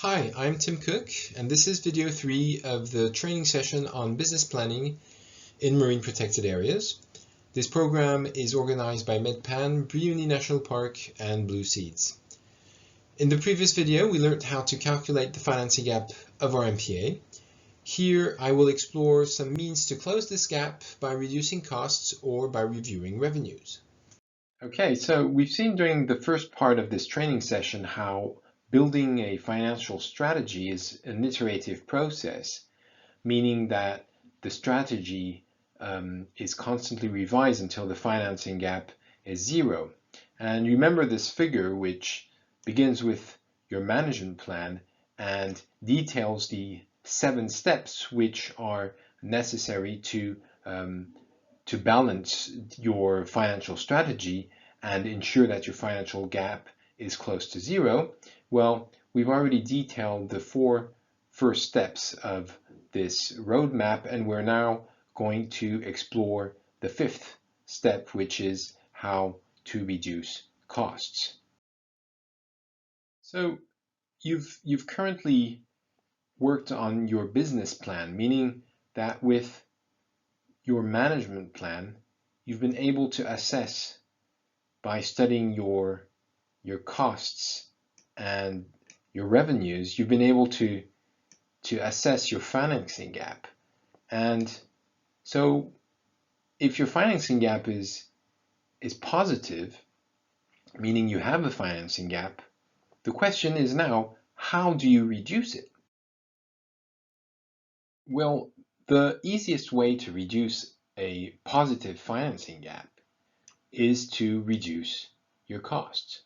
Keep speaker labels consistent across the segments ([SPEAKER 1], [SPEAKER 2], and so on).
[SPEAKER 1] Hi, I'm Tim Cook, and this is video 3 of the training session on business planning in marine protected areas. This program is organized by MedPAN, Brijuni National Park, and BlueSeeds. In the previous video, we learned how to calculate the financing gap of our MPA. Here, I will explore some means to close this gap by reducing costs or by reviewing revenues. Okay, so we've seen during the first part of this training session how building a financial strategy is an iterative process, meaning that the strategy is constantly revised until the financing gap is zero. And remember this figure, which begins with your management plan and details the 7 steps which are necessary to balance your financial strategy and ensure that your financial gap is close to zero. Well, we've already detailed the 4 first steps of this roadmap, and we're now going to explore the 5th step, which is how to reduce costs. So you've currently worked on your business plan, meaning that with your management plan, you've been able to assess by studying your costs and your revenues, you've been able to assess your financing gap. And so if your financing gap is positive, meaning you have a financing gap, the question is now, how do you reduce it? Well, the easiest way to reduce a positive financing gap is to reduce your costs.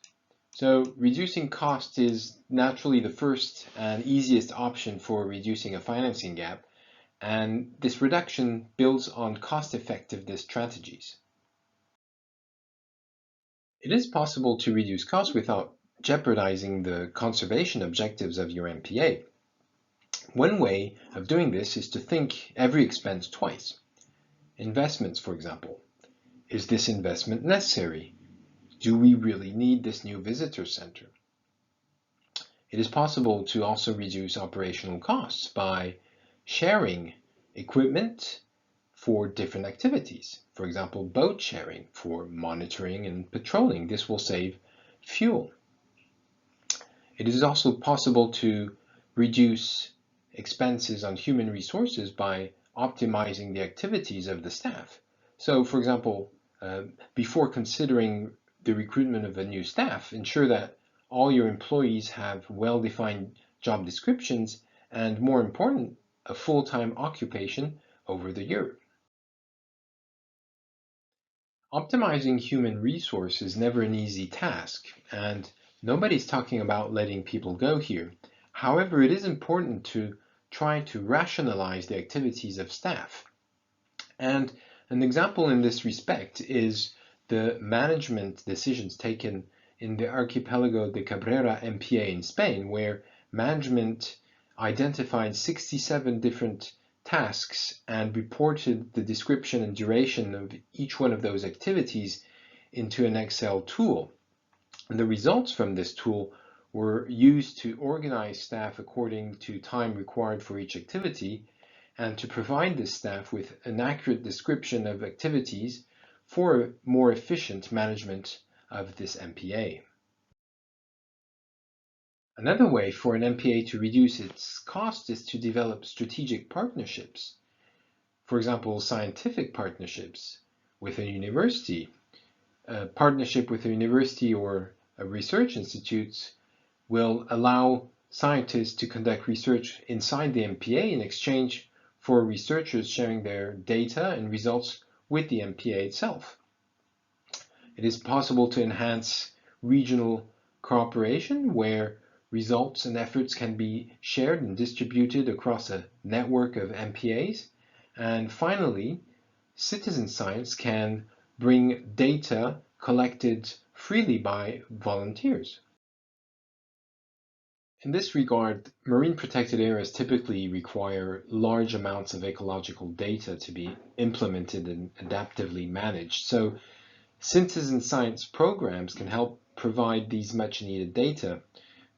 [SPEAKER 1] So reducing costs is naturally the first and easiest option for reducing a financing gap, and this reduction builds on cost-effectiveness strategies. It is possible to reduce costs without jeopardizing the conservation objectives of your MPA. One way of doing this is to think every expense twice. Investments, for example. Is this investment necessary? Do we really need this new visitor center? It is possible to also reduce operational costs by sharing equipment for different activities. For example, boat sharing for monitoring and patrolling. This will save fuel. It is also possible to reduce expenses on human resources by optimizing the activities of the staff. So, for example, before considering the recruitment of a new staff, ensure that all your employees have well-defined job descriptions and, more important, a full-time occupation over the year. Optimizing human resources is never an easy task, and nobody's talking about letting people go here. However, it is important to try to rationalize the activities of staff. And an example in this respect is the management decisions taken in the Archipelago de Cabrera MPA in Spain, where management identified 67 different tasks and reported the description and duration of each one of those activities into an Excel tool. And the results from this tool were used to organize staff according to time required for each activity and to provide this staff with an accurate description of activities for a more efficient management of this MPA. Another way for an MPA to reduce its cost is to develop strategic partnerships. For example, scientific partnerships with a university. A partnership with a university or a research institute will allow scientists to conduct research inside the MPA in exchange for researchers sharing their data and results with the MPA itself. It is possible to enhance regional cooperation where results and efforts can be shared and distributed across a network of MPAs. And finally, citizen science can bring data collected freely by volunteers. In this regard, marine protected areas typically require large amounts of ecological data to be implemented and adaptively managed. So citizen science programs can help provide these much needed data.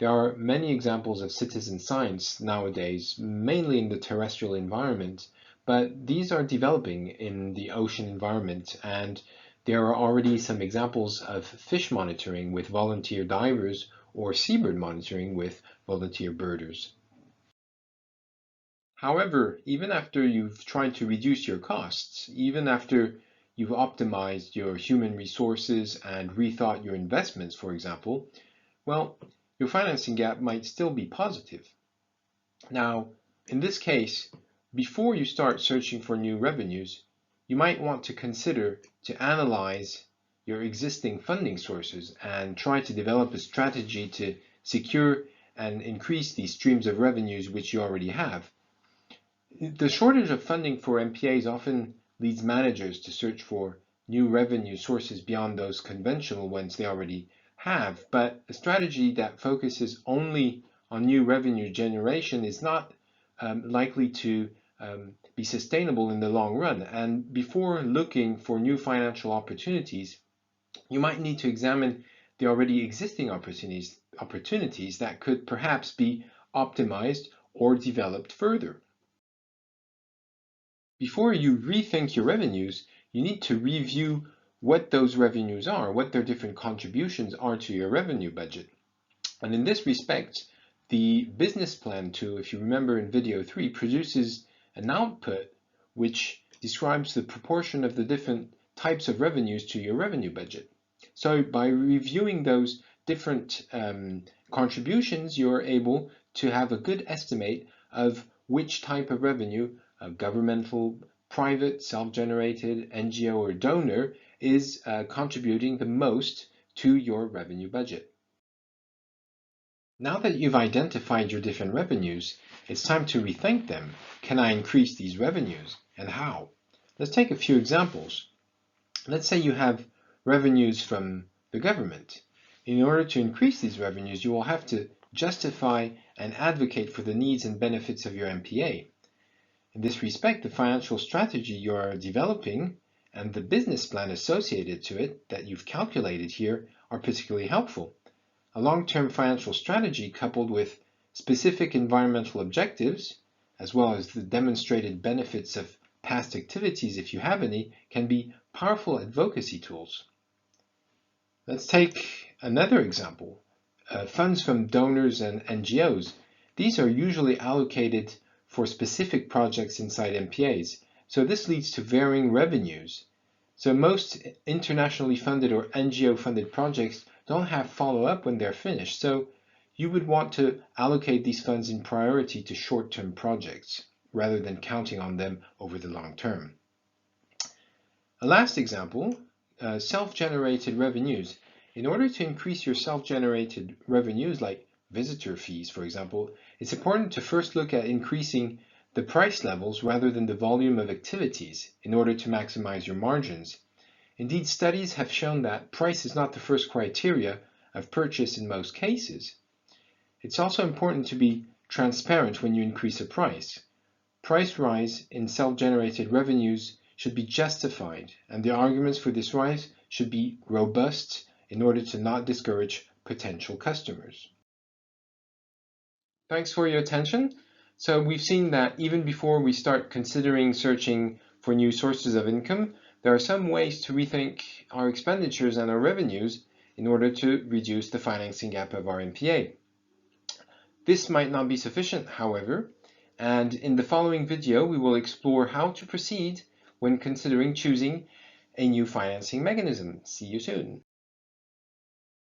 [SPEAKER 1] There are many examples of citizen science nowadays, mainly in the terrestrial environment, but these are developing in the ocean environment, and there are already some examples of fish monitoring with volunteer divers or seabird monitoring with volunteer birders. However, even after you've tried to reduce your costs, even after you've optimized your human resources and rethought your investments, for example, well, your financing gap might still be positive. Now, in this case, before you start searching for new revenues, you might want to consider to analyze your existing funding sources and try to develop a strategy to secure and increase these streams of revenues which you already have. The shortage of funding for MPAs often leads managers to search for new revenue sources beyond those conventional ones they already have, but a strategy that focuses only on new revenue generation is not likely to be sustainable in the long run. And before looking for new financial opportunities, you might need to examine the already existing opportunities that could perhaps be optimized or developed further. Before you rethink your revenues, you need to review what those revenues are, what their different contributions are to your revenue budget. And in this respect, the business plan tool, if you remember in video 3, produces an output which describes the proportion of the different types of revenues to your revenue budget. So by reviewing those different contributions, you're able to have a good estimate of which type of revenue, governmental, private, self-generated, NGO, or donor, is contributing the most to your revenue budget. Now that you've identified your different revenues, it's time to rethink them. Can I increase these revenues, and how? Let's take a few examples. Let's say you have revenues from the government. In order to increase these revenues, you will have to justify and advocate for the needs and benefits of your MPA. In this respect, the financial strategy you are developing and the business plan associated to it that you've calculated here are particularly helpful. A long-term financial strategy coupled with specific environmental objectives, as well as the demonstrated benefits of past activities, if you have any, can be powerful advocacy tools. Let's take another example. Funds from donors and NGOs. These are usually allocated for specific projects inside MPAs, so this leads to varying revenues. So most internationally funded or NGO funded projects don't have follow-up when they're finished, so you would want to allocate these funds in priority to short-term projects rather than counting on them over the long term. A last example, self-generated revenues. In order to increase your self-generated revenues, like visitor fees, for example, it's important to first look at increasing the price levels rather than the volume of activities in order to maximize your margins. Indeed, studies have shown that price is not the first criteria of purchase in most cases. It's also important to be transparent when you increase a price. Price rise in self-generated revenues should be justified, and the arguments for this rise should be robust in order to not discourage potential customers. Thanks for your attention. So we've seen that even before we start considering searching for new sources of income, there are some ways to rethink our expenditures and our revenues in order to reduce the financing gap of our MPA. This might not be sufficient, however, and in the following video we will explore how to proceed when considering choosing a new financing mechanism. See you soon.